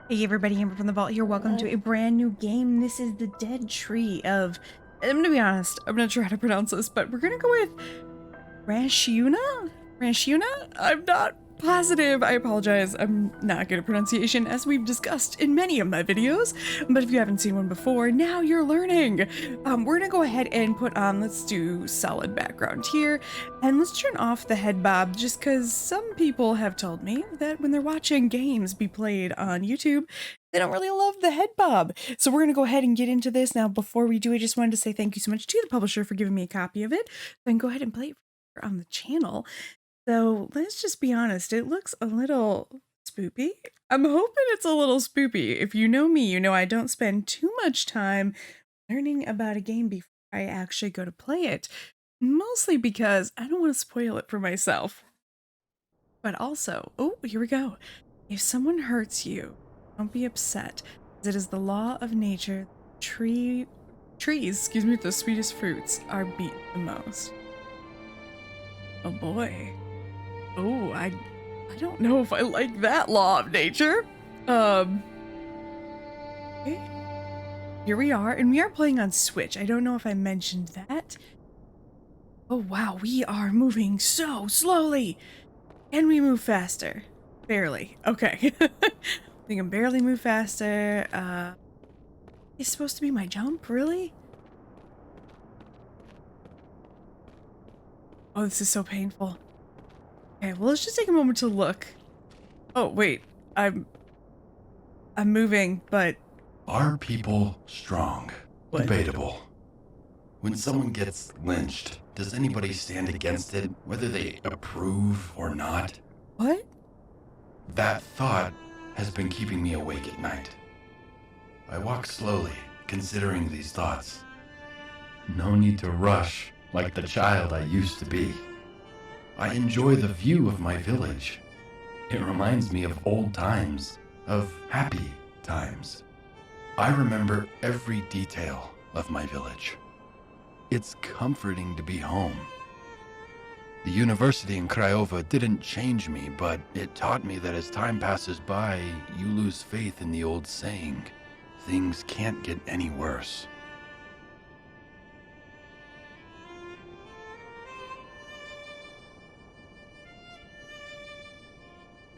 Hey everybody, Amber from the Vault here. Welcome to a brand new game. This is the Dead Tree of... I'm gonna be honest, I'm not sure how to pronounce this, but we're gonna go with Ranchiuna? Ranchiuna? I'm not positive. I apologize. I'm not good at pronunciation, as we've discussed in many of my videos. But if you haven't seen one before, now you're learning. We're gonna go ahead and put on, let's do solid background here, and let's turn off the head bob, just because some people have told me that when they're watching games be played on YouTube, they don't really love the head bob. So we're gonna go ahead and get into this. Now, before we do, I just wanted to say thank you so much to the publisher for giving me a copy of it. Then go ahead and play it on the channel. So let's just be honest, it looks a little spoopy. I'm hoping it's a little spoopy. If you know me, you know I don't spend too much time learning about a game before I actually go to play it. Mostly because I don't want to spoil it for myself. But also, oh, here we go. If someone hurts you, don't be upset. It is the law of nature. Trees, with the sweetest fruits are beat the most. Oh boy. Oh, I don't know if I like that law of nature. Okay. Here we are, and we are playing on Switch. I don't know if I mentioned that. Oh wow, we are moving so slowly. Can we move faster? Barely. Okay. We can barely move faster. It's supposed to be my jump, really? Oh, this is so painful. Okay, well, let's just take a moment to look. Oh, wait. I'm moving, but... Are people strong? What? Debatable. When someone gets lynched, does anybody stand against it, whether they approve or not? What? That thought has been keeping me awake at night. I walk slowly, considering these thoughts. No need to rush like the child I used to be. I enjoy the view of my village. It reminds me of old times, of happy times. I remember every detail of my village. It's comforting to be home. The university in Craiova didn't change me, but it taught me that as time passes by, you lose faith in the old saying, things can't get any worse.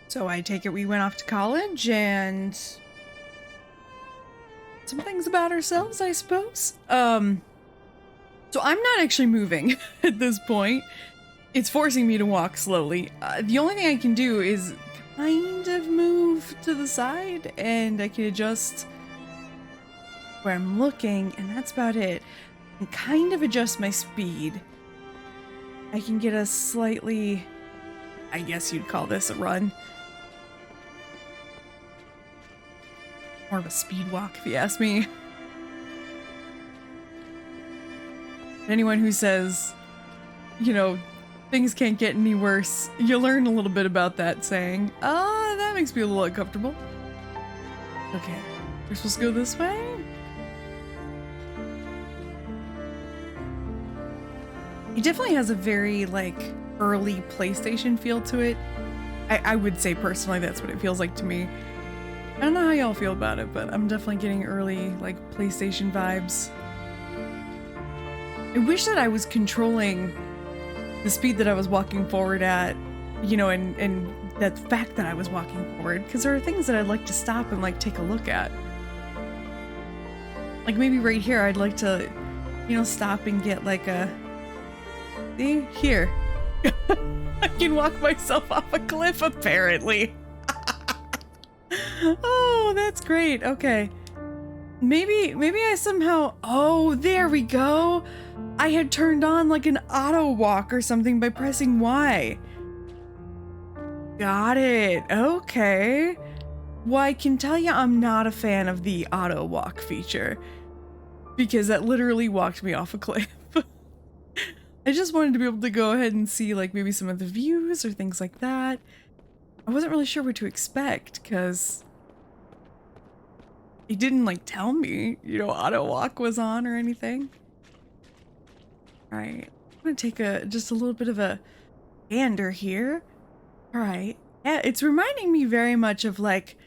So I take it we went off to college and... some things about ourselves, I suppose? So I'm not actually moving at this point. It's forcing me to walk slowly. The only thing I can do is kind of move to the side, and I can adjust where I'm looking, and that's about it. And kind of adjust my speed. I can get a slightly... I guess you'd call this a run. More of a speed walk, if you ask me. Anyone who says, you know, things can't get any worse, you learn a little bit about that saying. That makes me a little uncomfortable. Okay, we're supposed to go this way? It definitely has a very, like, early PlayStation feel to it. I would say personally that's what it feels like to me. I don't know how y'all feel about it, but I'm definitely getting early, like, PlayStation vibes. I wish that I was controlling the speed that I was walking forward at, you know, and that fact that I was walking forward, because there are things that I'd like to stop and, like, take a look at. Like, maybe right here, I'd like to, you know, stop and get, like, a... See? Here. I can walk myself off a cliff, apparently. Oh, that's great. Okay. Maybe I somehow... Oh, there we go. I had turned on like an auto walk or something by pressing Y. Got it. Okay. Well, I can tell you I'm not a fan of the auto walk feature, because that literally walked me off a cliff. I just wanted to be able to go ahead and see, like, maybe some of the views or things like that. I wasn't really sure what to expect, because it didn't, like, tell me, you know, auto walk was on or anything. Alright, I'm gonna take just a little bit of a gander here. Alright, yeah, it's reminding me very much of, like,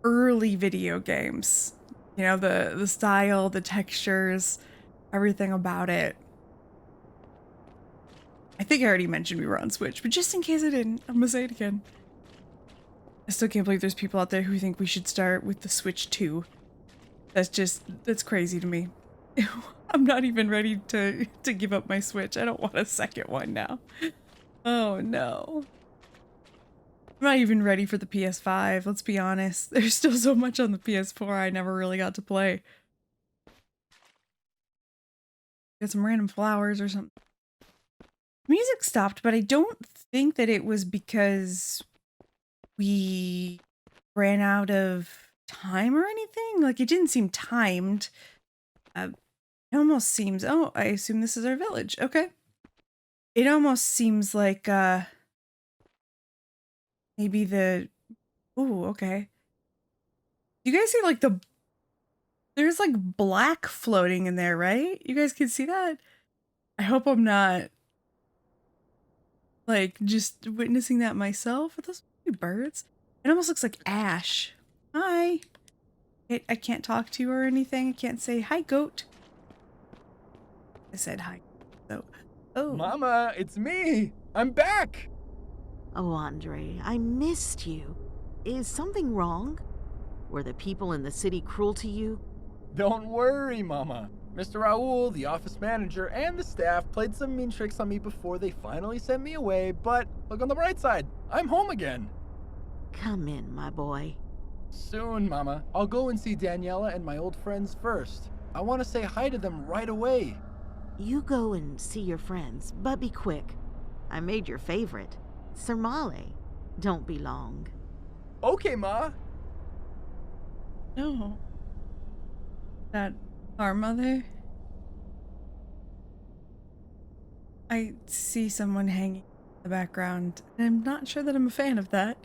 early video games. You know, the style, the textures, everything about it. I think I already mentioned we were on Switch, but just in case I didn't, I'm gonna say it again. I still can't believe there's people out there who think we should start with the Switch 2. That's crazy to me. I'm not even ready to give up my Switch. I don't want a second one now. Oh no. I'm not even ready for the PS5, let's be honest. There's still so much on the PS4 I never really got to play. Got some random flowers or something. Music stopped, but I don't think that it was because we ran out of time or anything. Like, it didn't seem timed. It almost seems... Oh, I assume this is our village. Okay. It almost seems like, maybe the... Ooh, okay. You guys see, like, there's, like, black floating in there, right? You guys can see that? I hope I'm not, like, just witnessing that myself. Are those birds? It almost looks like ash. Hi. I can't talk to you or anything. I can't say, hi, goat. I said hi. So, oh. Mama, it's me. I'm back. Oh, Andre, I missed you. Is something wrong? Were the people in the city cruel to you? Don't worry, Mama. Mr. Raoul, the office manager, and the staff played some mean tricks on me before they finally sent me away, but look on the bright side. I'm home again. Come in, my boy. Soon, Mama. I'll go and see Daniela and my old friends first. I want to say hi to them right away. You go and see your friends, but be quick. I made your favorite, Sirmale. Don't be long. Okay, Ma. No. That our mother? I see someone hanging in the background, and I'm not sure that I'm a fan of that.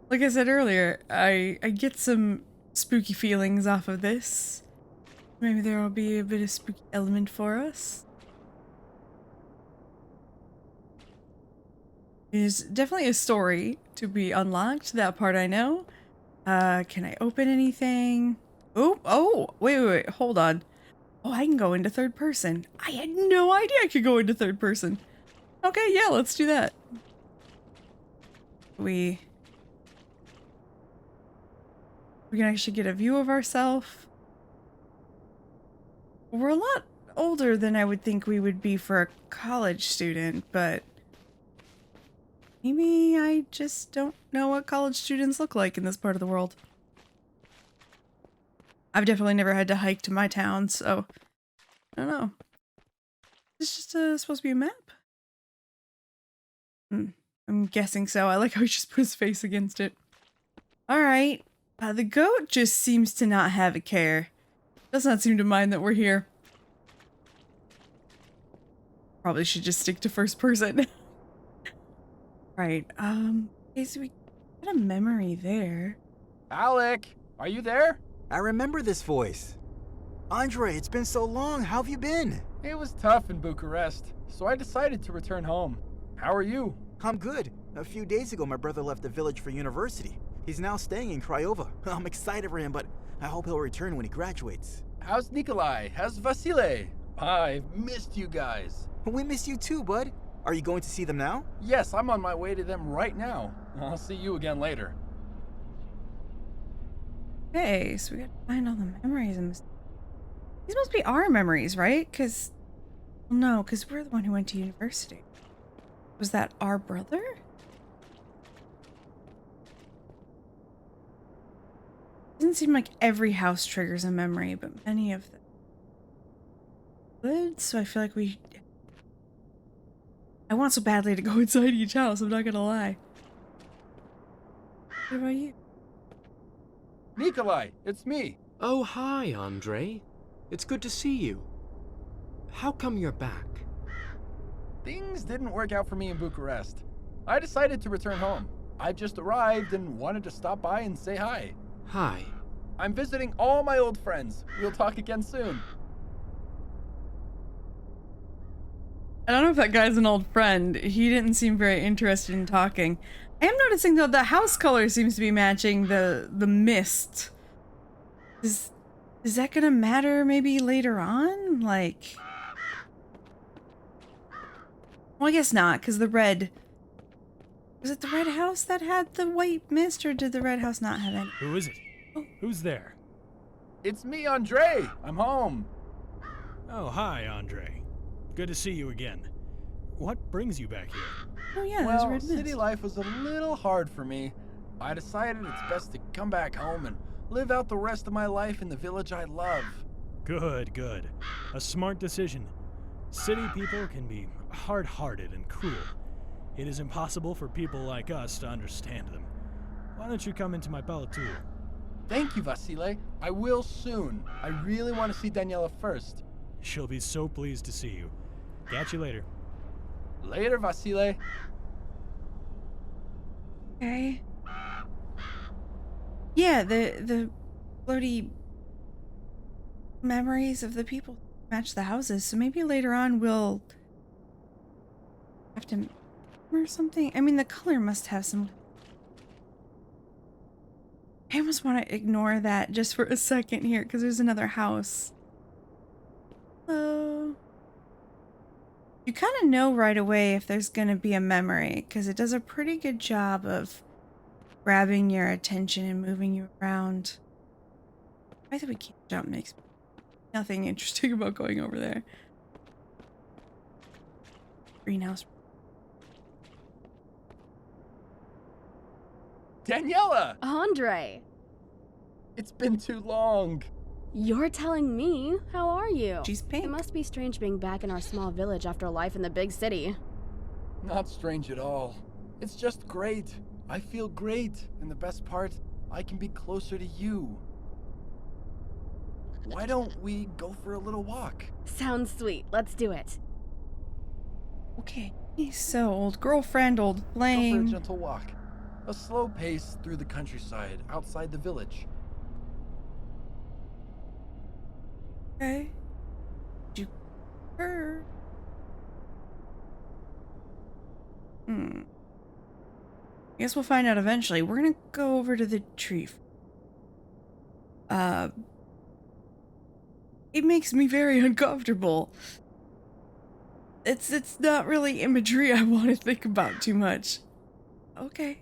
Like I said earlier, I get some spooky feelings off of this. Maybe there will be a bit of spooky element for us. There's definitely a story to be unlocked, that part I know. Can I open anything? Oh, wait, hold on. Oh, I can go into third person. I had no idea I could go into third person. Okay, yeah, let's do that. We can actually get a view of ourselves. We're a lot older than I would think we would be for a college student, but maybe I just don't know what college students look like in this part of the world. I've definitely never had to hike to my town, so I don't know. Is this just supposed to be a map? I'm guessing so. I like how he just put his face against it. Alright. The goat just seems to not have a care. Does not seem to mind that we're here. Probably should just stick to first person. Right, okay, so we got a memory there. Alec, are you there? I remember this voice. Andre, it's been so long. How have you been? It was tough in Bucharest, so I decided to return home. How are you? I'm good. A few days ago, my brother left the village for university. He's now staying in Craiova. I'm excited for him, but I hope he'll return when he graduates. How's Nikolai? How's Vasile? I've missed you guys. We miss you too, bud. Are you going to see them now? Yes, I'm on my way to them right now. I'll see you again later. Okay, so we gotta find all the memories and these must be our memories, right? Because, well, no, because we're the one who went to university. Was that our brother? Doesn't seem like every house triggers a memory, but many of them would, so I feel like I want so badly to go inside each house, I'm not gonna lie. What about you? Nikolai, it's me. Oh, hi, Andre. It's good to see you. How come you're back? Things didn't work out for me in Bucharest. I decided to return home. I just arrived and wanted to stop by and say hi. Hi. I'm visiting all my old friends. We'll talk again soon. I don't know if that guy's an old friend. He didn't seem very interested in talking. I am noticing though the house color seems to be matching the mist. Is that gonna matter maybe later on? Like, well, I guess not, because the red. Was it the red house that had the white mist, or did the red house not have any? Who is it? Oh. Who's there? It's me, Andre. I'm home. Oh, hi, Andre. Good to see you again. What brings you back here? Oh yeah, there's a Well, red mist. city life was a little hard for me. I decided it's best to come back home and live out the rest of my life in the village I love. Good, good. A smart decision. City people can be hard-hearted and cruel. It is impossible for people like us to understand them. Why don't you come into my palatul? Thank you, Vasile. I will soon. I really want to see Daniela first. She'll be so pleased to see you. Catch you later. Later, Vasile. Okay. Yeah, the floaty memories of the people match the houses, so maybe later on we'll have to or something. I mean, the color must have some. I almost want to ignore that just for a second here, because there's another house. Hello. You kind of know right away if there's going to be a memory, because it does a pretty good job of grabbing your attention and moving you around. I think we can't jump makes nothing interesting about going over there. Greenhouse. Daniela! Andre, It's been too long. you're telling me? How are you? She's pink. It must be strange being back in our small village after life in the big city. Not strange at all. It's just great. I feel great. And the best part, I can be closer to you. Why don't we go for a little walk? Sounds sweet. Let's do it. Okay. He's so old. Girlfriend, old Go for a flame. gentle walk. A slow pace through the countryside outside the village. Okay. You her. I guess we'll find out eventually. We're gonna go over to the tree. It makes me very uncomfortable. It's not really imagery I want to think about too much. Okay.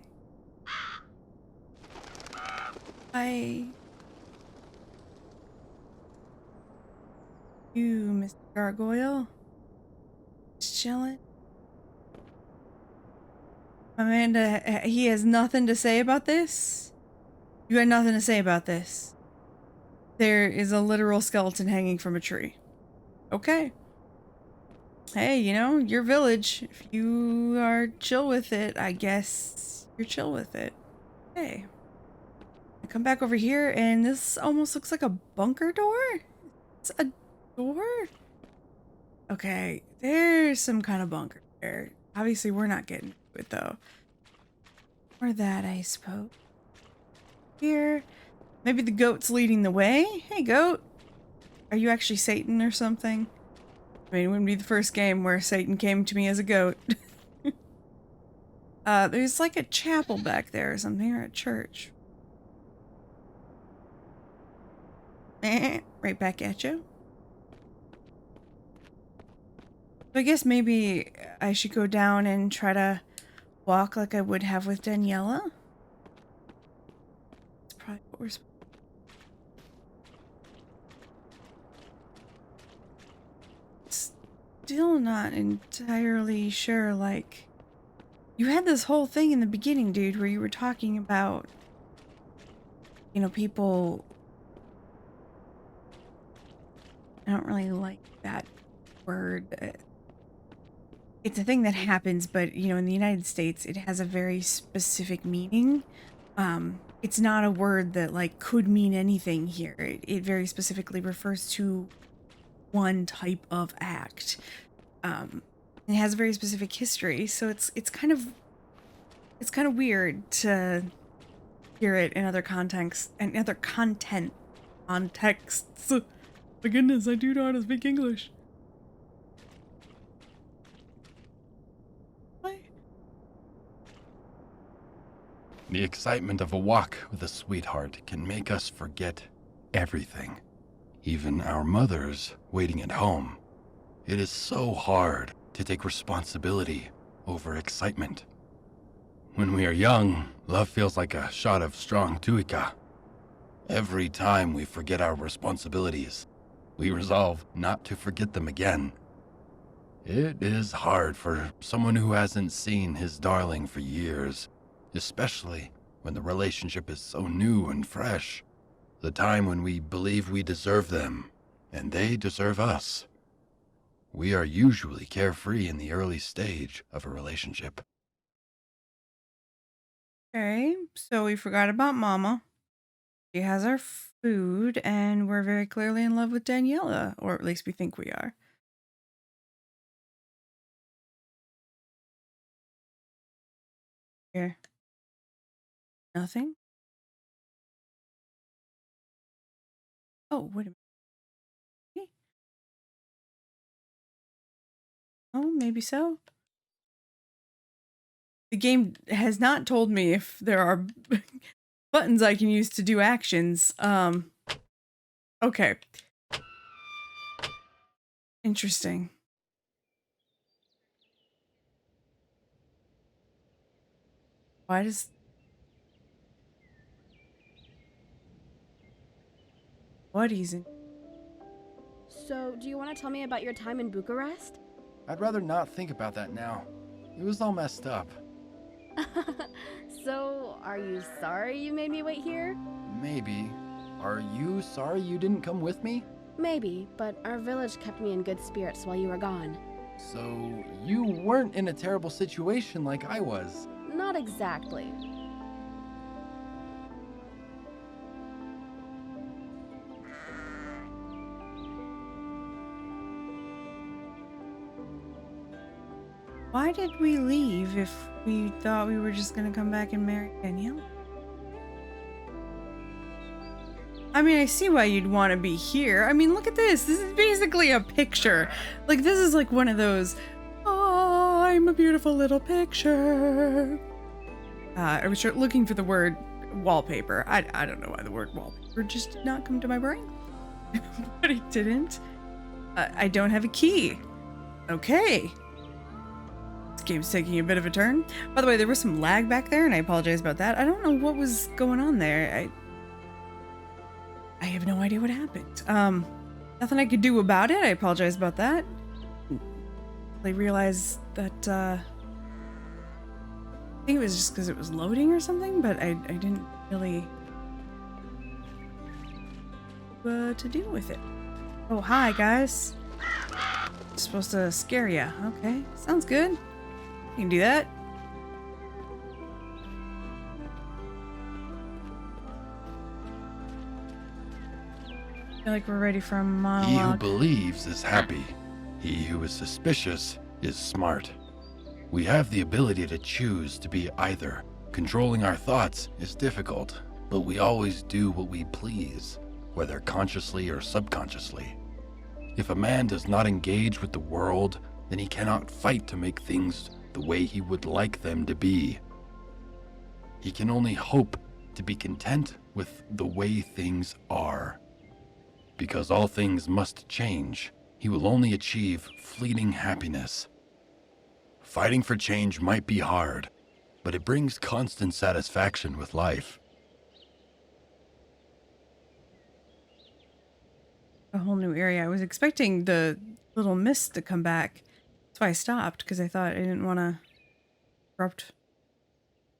You, Mr. Gargoyle? Just chilling? Amanda, he has nothing to say about this? You got nothing to say about this? There is a literal skeleton hanging from a tree. Okay. Hey, you know, your village. If you are chill with it, I guess you're chill with it. Hey. I come back over here and this almost looks like a bunker door? It's a door? Okay, there's some kind of bunker there. Obviously, we're not getting to it though. Or that, I suppose. Here. Maybe the goat's leading the way? Hey, goat. Are you actually Satan or something? I mean, it wouldn't be the first game where Satan came to me as a goat. There's like a chapel back there or something, or a church. Right back at you. So I guess maybe I should go down and try to walk like I would have with Daniela. That's probably what we're supposed to. Still not entirely sure, like... You had this whole thing in the beginning, dude, where you were talking about... You know, people... I don't really like that word. It's a thing that happens, but, you know, in the United States, it has a very specific meaning. It's not a word that, like, could mean anything here. It very specifically refers to one type of act. It has a very specific history, so it's kind of weird to hear it in other contexts and other contexts. My goodness, I do know how to speak English. What? The excitement of a walk with a sweetheart can make us forget everything, even our mothers waiting at home. It is so hard to take responsibility over excitement. When we are young, love feels like a shot of strong tuica. Every time we forget our responsibilities, we resolve not to forget them again. It is hard for someone who hasn't seen his darling for years, especially when the relationship is so new and fresh. The time when we believe we deserve them, and they deserve us. We are usually carefree in the early stage of a relationship. Okay, so we forgot about Mama. She has our food, and we're very clearly in love with Daniela, or at least we think we are. Here. Nothing? Oh, wait a minute. Hey. Oh, maybe so. The game has not told me if there are buttons I can use to do actions. Okay. Interesting. Why does... What he's in... So, do you want to tell me about your time in Bucharest? I'd rather not think about that now. It was all messed up. So, are you sorry you made me wait here? Maybe. Are you sorry you didn't come with me? Maybe, but our village kept me in good spirits while you were gone. So, you weren't in a terrible situation like I was. Not exactly. Why did we leave if we thought we were just gonna come back and marry Danielle? I mean, I see why you'd want to be here. I mean, look at this. This is basically a picture. Like, this is like one of those, oh, I'm a beautiful little picture. I was looking for the word wallpaper. I don't know why the word wallpaper just did not come to my brain. But it didn't. I don't have a key. Okay. This game's taking a bit of a turn. By the way, there was some lag back there, and I apologize about that. I don't know what was going on there. I have no idea what happened. Nothing I could do about it. I apologize about that. I realized that, I think it was just because it was loading or something, but I didn't really know what to do with it. Oh, hi, guys. Supposed to scare ya. Okay, sounds good. You can do that. I feel like we're ready for a He who monologue. believes is happy. He who is suspicious is smart. We have the ability to choose to be either. Controlling our thoughts is difficult, but we always do what we please, whether consciously or subconsciously. If a man does not engage with the world, then he cannot fight to make things the way he would like them to be. He can only hope to be content with the way things are. Because all things must change, he will only achieve fleeting happiness. Fighting for change might be hard, but it brings constant satisfaction with life. A whole new area. I was expecting the little mist to come back. That's why I stopped, because I thought I didn't want to interrupt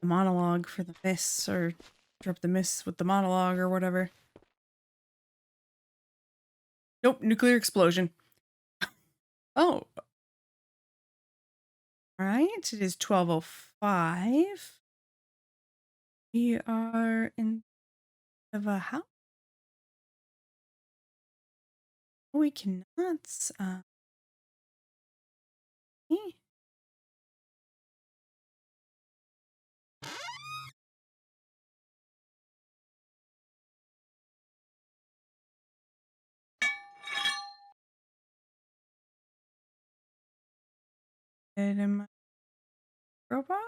the monologue for the mists, or interrupt the mists with the monologue or whatever. Nope, nuclear explosion. Oh. Alright, it is 12:05. We are in of a house. We cannot, eh. Am I robot?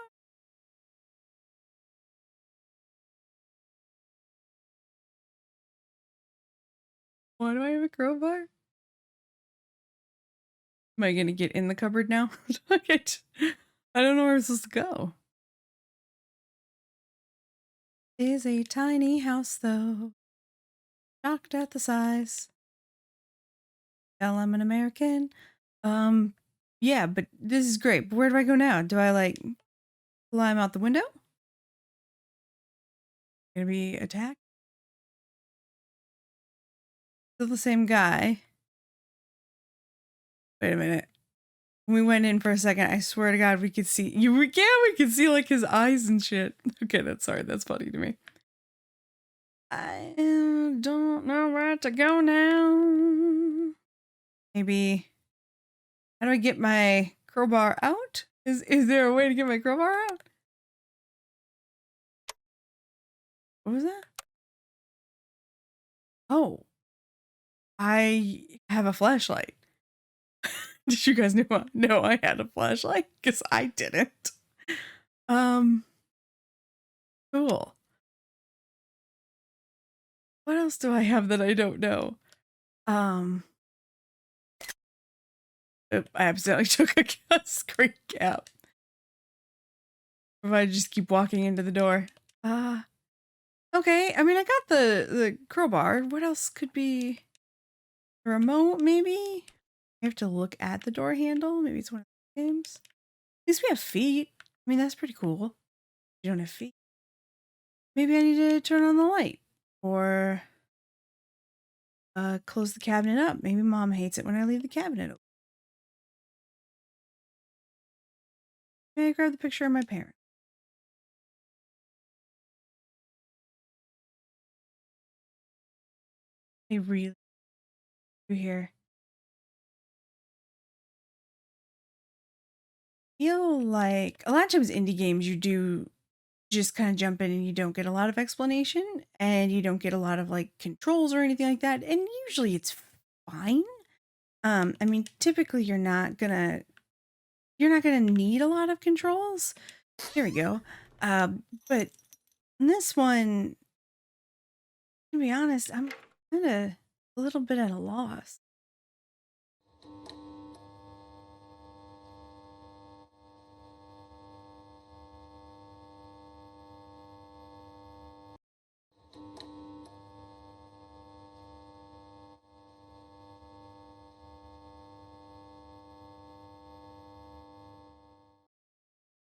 Why do I have a crowbar? Am I gonna get in the cupboard now? Okay. I don't know where I'm supposed to go. Is a tiny house though. Shocked at the size. Well, I'm an American. Yeah, but this is great. But where do I go now? Do I like climb out the window? Gonna be attacked? Still the same guy. Wait a minute. When we went in for a second, I swear to God, we could see you. We could see like his eyes and shit. Okay, that's funny to me. I don't know where to go now. Maybe. How do I get my crowbar out? Is there a way to get my crowbar out? What was that? Oh, I have a flashlight. Did you guys know I had a flashlight? Because I didn't. Cool. What else do I have that I don't know? I accidentally took a screen cap. If I just keep walking into the door. Okay. I mean, I got the crowbar. What else could be? A remote, maybe? I have to look at the door handle. Maybe it's one of the games. At least we have feet. I mean, that's pretty cool. You don't have feet. Maybe I need to turn on the light. Or close the cabinet up. Maybe Mom hates it when I leave the cabinet open. Maybe I grab the picture of my parents. They really do here. Feel like a lot of times indie games you do just kind of jump in and you don't get a lot of explanation and you don't get a lot of like controls or anything like that, and usually it's fine. I mean, typically you're not gonna need a lot of controls. There we go. But in this one, to be honest, I'm kind of a little bit at a loss.